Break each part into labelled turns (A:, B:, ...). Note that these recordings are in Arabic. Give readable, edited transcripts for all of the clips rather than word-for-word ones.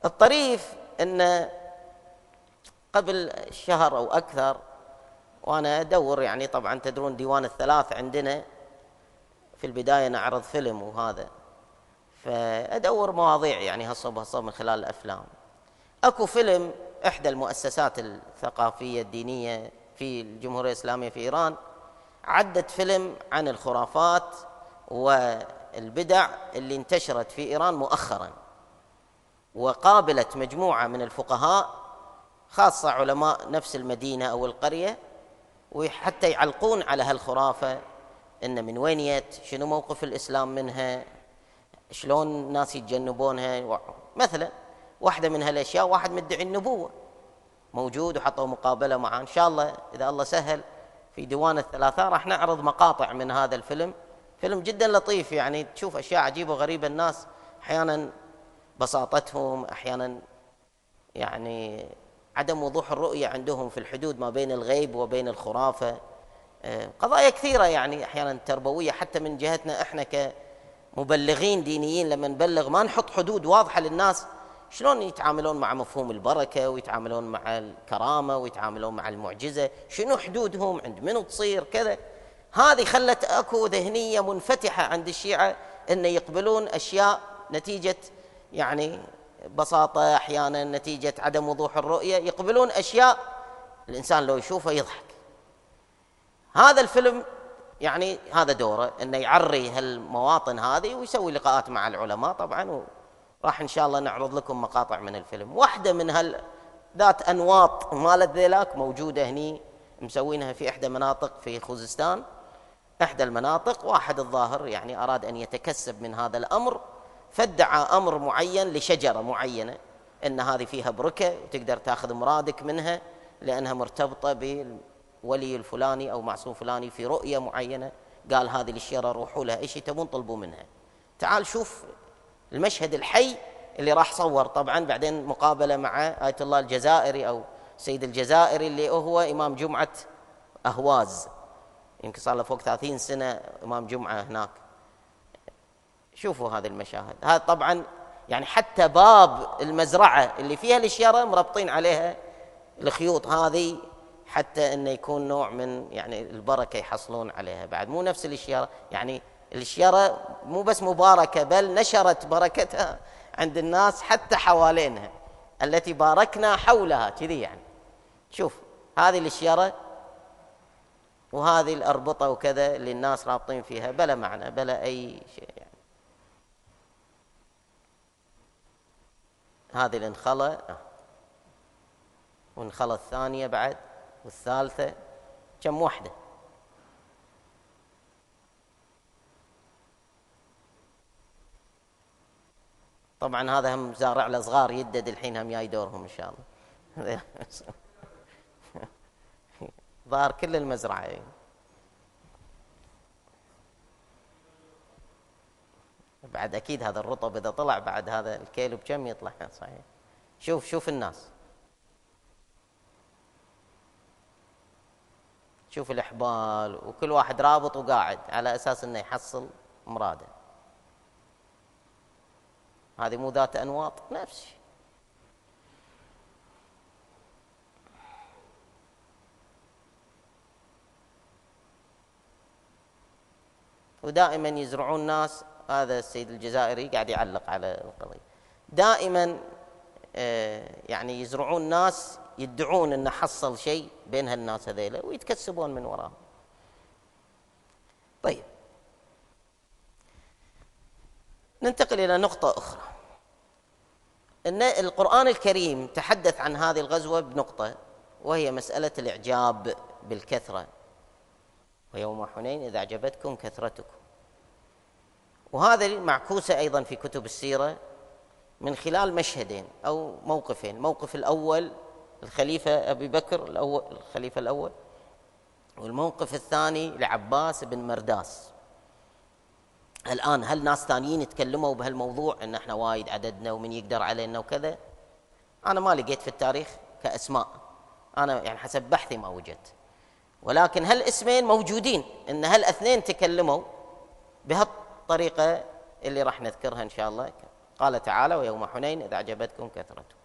A: الطريف أن قبل شهر أو أكثر وأنا أدور، يعني طبعا تدرون ديوان الثلاث عندنا في البداية نعرض فيلم وهذا، فأدور مواضيع يعني هالصوب من خلال الأفلام. أكو فيلم إحدى المؤسسات الثقافية الدينية في الجمهورية الإسلامية في إيران عدت فيلم عن الخرافات والبدع اللي انتشرت في إيران مؤخرا، وقابلت مجموعة من الفقهاء خاصة علماء نفس المدينة أو القرية، وحتى يعلقون على هالخرافة إن من وين جت، شنو موقف الإسلام منها، شلون الناس يتجنبونها. مثلا واحدة من هالأشياء واحد مدعي النبوة موجود وحطوا مقابلة معه. إن شاء الله إذا الله سهل في ديوان الثلاثة راح نعرض مقاطع من هذا الفيلم. فيلم جدا لطيف، يعني تشوف أشياء عجيبة وغريبة. الناس أحيانا بساطتهم، أحيانا يعني عدم وضوح الرؤية عندهم في الحدود ما بين الغيب وبين الخرافة. قضايا كثيرة يعني أحيانا تربوية حتى من جهتنا إحنا كمبلغين دينيين، لما نبلغ ما نحط حدود واضحة للناس شلون يتعاملون مع مفهوم البركة ويتعاملون مع الكرامة ويتعاملون مع المعجزة، شنو حدودهم، عند منو تصير كذا. هذه خلت أكو ذهنية منفتحة عند الشيعة أن يقبلون أشياء نتيجة يعني بساطة، أحيانا نتيجة عدم وضوح الرؤية يقبلون أشياء الإنسان لو يشوفه يضحك. هذا الفيلم يعني هذا دوره أنه يعري هالمواطن هذه ويسوي لقاءات مع العلماء طبعا، وراح إن شاء الله نعرض لكم مقاطع من الفيلم. واحدة من ذات أنواط مالت ذيلاك موجودة هني، مسوينها في إحدى مناطق في خوزستان، إحدى المناطق. واحد الظاهر يعني أراد أن يتكسب من هذا الأمر، فادعى أمر معين لشجرة معينة أن هذه فيها بركة وتقدر تأخذ مرادك منها لأنها مرتبطة بالولي الفلاني أو معصوم فلاني في رؤية معينة. قال هذه الشجرة روحوا لها، إيش تبون طلبوا منها. تعال شوف المشهد الحي اللي راح صور طبعا بعدين مقابلة مع آية الله الجزائري أو سيد الجزائري اللي هو إمام جمعة أهواز، يمكن صار له فوق 30 سنة إمام جمعة هناك. شوفوا هذه المشاهد. هذا طبعا يعني حتى باب المزرعة اللي فيها الشيرة مربطين عليها الخيوط هذه حتى انه يكون نوع من يعني البركة يحصلون عليها بعد. مو نفس الشيرة، يعني الشيرة مو بس مباركة بل نشرت بركتها عند الناس حتى حوالينها التي باركنا حولها كذي. يعني شوف هذه الشيرة وهذه الأربطة وكذا اللي الناس رابطين فيها بلا معنى بلا أي شيء. يعني هذه الانخلة والانخلة الثانية بعد والثالثة، كم وحدة. طبعا هذا هم زارع له صغار يدد الحين هم جاي دورهم ان شاء الله. ظهر كل المزرعة. بعد اكيد هذا الرطب اذا طلع بعد هذا الكيلو بكم يطلع صحيح. شوف الناس، شوف الإحبال وكل واحد رابط وقاعد على أساس أنه يحصل مراده. هذه مو ذات أنواط نفس الشيء. ودائما يزرعون ناس. هذا السيد الجزائري قاعد يعلق على القضية. دائما يعني يزرعون ناس يدعون أن حصل شيء بين هالناس هذيلا ويتكسبون من وراهم. طيب ننتقل إلى نقطة أخرى، أن القرآن الكريم تحدث عن هذه الغزوة بنقطة، وهي مسألة الإعجاب بالكثرة. ويوم حنين إذا أعجبتكم كثرتكم. وهذا معكوسة أيضا في كتب السيرة من خلال مشهدين أو موقفين. الموقف الأول الخليفة أبي بكر الخليفة الأول، والموقف الثاني لعباس بن مرداس. الآن هل ناس ثانيين يتكلموا بهالموضوع إن إحنا وايد عددنا ومن يقدر علينا وكذا؟ أنا ما لقيت في التاريخ كأسماء، أنا يعني حسب بحثي ما وجدت، ولكن هالاسمين موجودين إن هالاثنين تكلموا بهالطريقة اللي راح نذكرها إن شاء الله قال تعالى: ويوم حنين إذ أعجبتكم كثرتكم.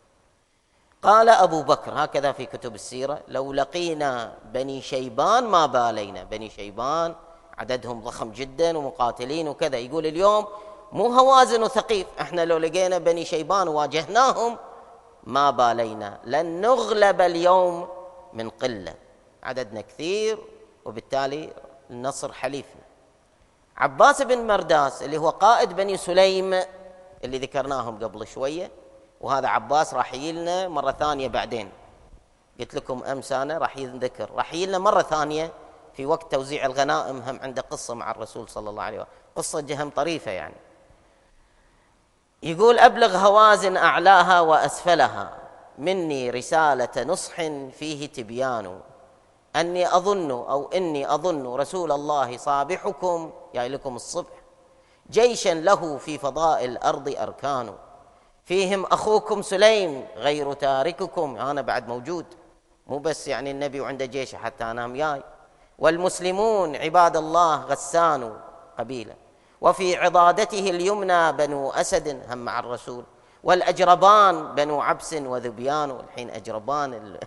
A: قال أبو بكر هكذا في كتب السيرة: لو لقينا بني شيبان ما بالينا. بني شيبان عددهم ضخم جدا ومقاتلين وكذا، يقول اليوم مو هوازن وثقيف، احنا لو لقينا بني شيبان وواجهناهم ما بالينا، لن نغلب اليوم من قلة، عددنا كثير وبالتالي النصر حليفنا. عباس بن مرداس اللي هو قائد بني سليم اللي ذكرناهم قبل شوية، وهذا عباس راح يجيلنا مرة ثانية بعدين، قلت لكم أمس أنا راح ينذكر، راح يجيلنا مرة ثانية في وقت توزيع الغنائم، هم عنده قصة مع الرسول صلى الله عليه وسلم، قصة جهم طريفة يعني. يقول: أبلغ هوازن أعلاها وأسفلها مني رسالة نصح فيه تبيان، إني أظن رسول الله صابحكم، يعني لكم الصبح، جيشا له في فضاء الأرض أركان، فيهم أخوكم سليم غير تارككم، أنا بعد موجود، مو بس يعني النبي وعنده جيش، حتى أنا وياي، والمسلمون عباد الله غسان قبيلة، وفي عضادته اليمنى بنو أسد هم مع الرسول، والأجربان بنو عبس وذبيان. الحين أجربان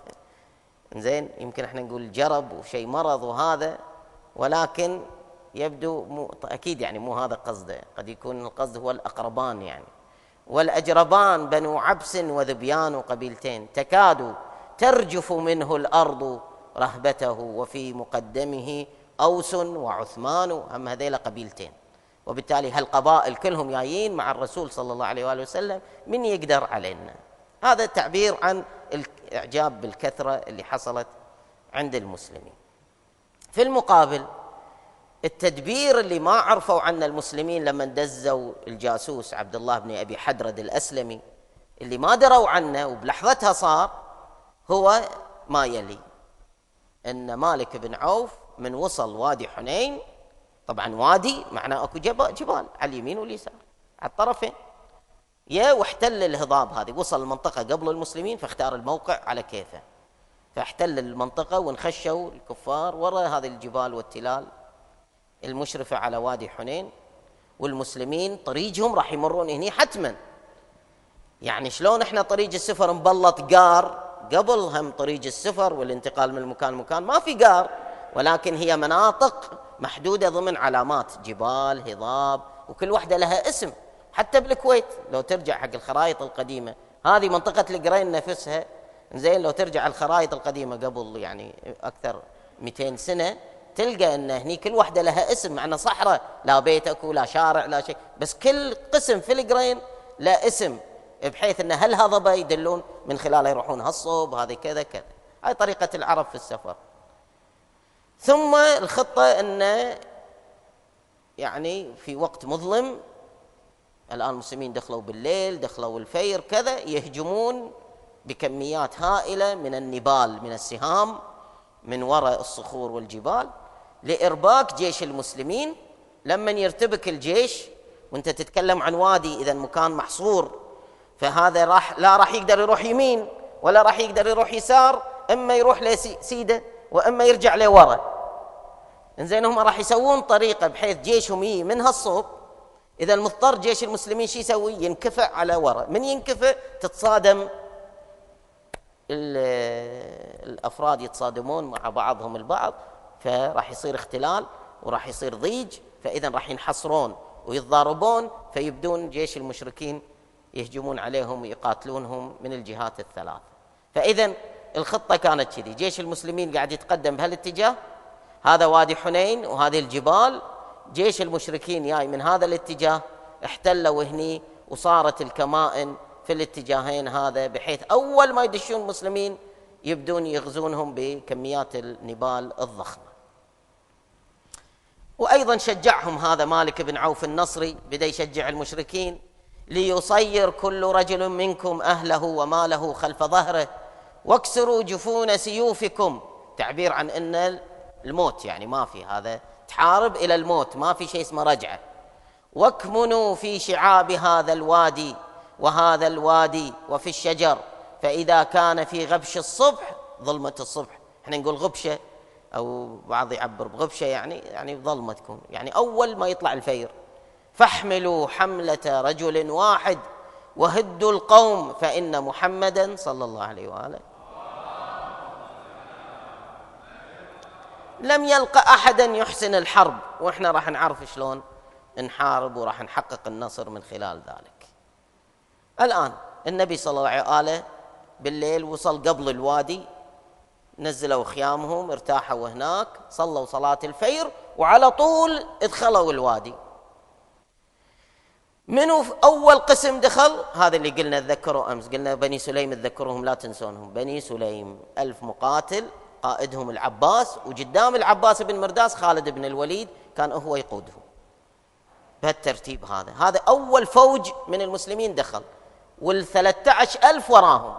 A: زين، يمكن احنا نقول جرب وشيء مرض وهذا، ولكن يبدو أكيد يعني مو هذا قصده، قد يكون القصد هو الأقربان يعني. والأجربان بنو عبس وذبيان قبيلتين، تكاد ترجف منه الأرض رهبته، وفي مقدمه أوس وعثمان، هم هذيلا قبيلتين، وبالتالي هالقبائل كلهم جايين مع الرسول صلى الله عليه وآله وسلم، من يقدر علينا. هذا تعبير عن الإعجاب بالكثرة اللي حصلت عند المسلمين. في المقابل التدبير اللي ما عرفوا عنه المسلمين لما دزوا الجاسوس عبد الله بن أبي حدرد الأسلمي، اللي ما دروا عنه وبلحظتها صار، هو ما يلي: أن مالك بن عوف من وصل وادي حنين، طبعا وادي معناه أكو جبال على اليمين واليسار على الطرفين، واحتل الهضاب هذه، وصل المنطقة قبل المسلمين فاختار الموقع على كيفه، فاحتل المنطقة وانخشوا الكفار وراء هذه الجبال والتلال المشرفة على وادي حنين، والمسلمين طريقهم راح يمرون هني حتما. يعني شلون احنا طريق السفر مبلط قار، قبل هم طريق السفر والانتقال من مكان لمكان ما في قار، ولكن هي مناطق محدودة ضمن علامات جبال هضاب، وكل واحدة لها اسم. حتى بالكويت لو ترجع حق الخرائط القديمة، هذه منطقة القرين نفسها، زين لو ترجع الخرائط القديمة قبل يعني أكثر 200 سنة، تلقى أن هني كل واحدة لها اسم، معنى صحراء لا بيت أكو لا شارع لا شيء، بس كل قسم في القرين لا اسم، بحيث أن هالهضبة يدلون من خلالها يروحون هالصوب، هذه كذا كذا. هاي طريقة العرب في السفر. ثم الخطة أن يعني في وقت مظلم، الآن المسلمين دخلوا بالليل، دخلوا الفير كذا، يهجمون بكميات هائلة من النبال، من السهام، من وراء الصخور والجبال، لإرباك جيش المسلمين. لما يرتبك الجيش، وانت تتكلم عن وادي، إذا مكان محصور، فهذا لا راح يقدر يروح يمين ولا راح يقدر يروح يسار، إما يروح لسيدة وإما يرجع لورا. إنزين هم راح يسوون طريقة بحيث جيشهم يجي من هالصوب، إذا المضطر جيش المسلمين شو يسوي؟ ينكفئ على ورا، من ينكفئ تتصادم الأفراد، يتصادمون مع بعضهم البعض، فراح يصير اختلال وراح يصير ضيج، فإذا راح ينحصرون ويتضاربون، فيبدون جيش المشركين يهجمون عليهم ويقاتلونهم من الجهات الثلاث. فإذا الخطة كانت كذي، جيش المسلمين قاعد يتقدم بهالاتجاه، هذا وادي حنين وهذه الجبال، جيش المشركين جاي من هذا الاتجاه، احتلوا هني وصارت الكمائن في الاتجاهين هذا، بحيث أول ما يدشون المسلمين يبدون يغزونهم بكميات النبال الضخمة. وأيضا شجعهم هذا مالك بن عوف النصري، بدأ يشجع المشركين: ليصير كل رجل منكم أهله وماله خلف ظهره، واكسروا جفون سيوفكم، تعبير عن أن الموت يعني ما في، هذا تحارب إلى الموت، ما في شيء اسمه رجعة. واكمنوا في شعاب هذا الوادي وهذا الوادي وفي الشجر، فإذا كان في غبش الصبح، ظلمة الصبح، احنا نقول غبشة أو بعض يعبر بغبشة، يعني ظلمة تكون، يعني أول ما يطلع الفير، فاحملوا حملة رجل واحد وهدوا القوم فإن محمدا صلى الله عليه وآله لم يلقى أحدا يحسن الحرب، وإحنا راح نعرف شلون نحارب وراح نحقق النصر من خلال ذلك. الآن النبي صلى الله عليه وآله بالليل وصل قبل الوادي، نزلوا خيامهم، ارتاحوا هناك، صلوا صلاة الفجر وعلى طول ادخلوا الوادي. منو أول قسم دخل؟ هذا اللي قلنا تذكروا أمس، قلنا بني سليم تذكرهم لا تنسونهم. بني سليم 1000 مقاتل، قائدهم العباس، وقدام العباس بن مرداس خالد بن الوليد كان هو يقودهم بهالترتيب. هذا أول فوج من المسلمين دخل، وال13,000 وراهم.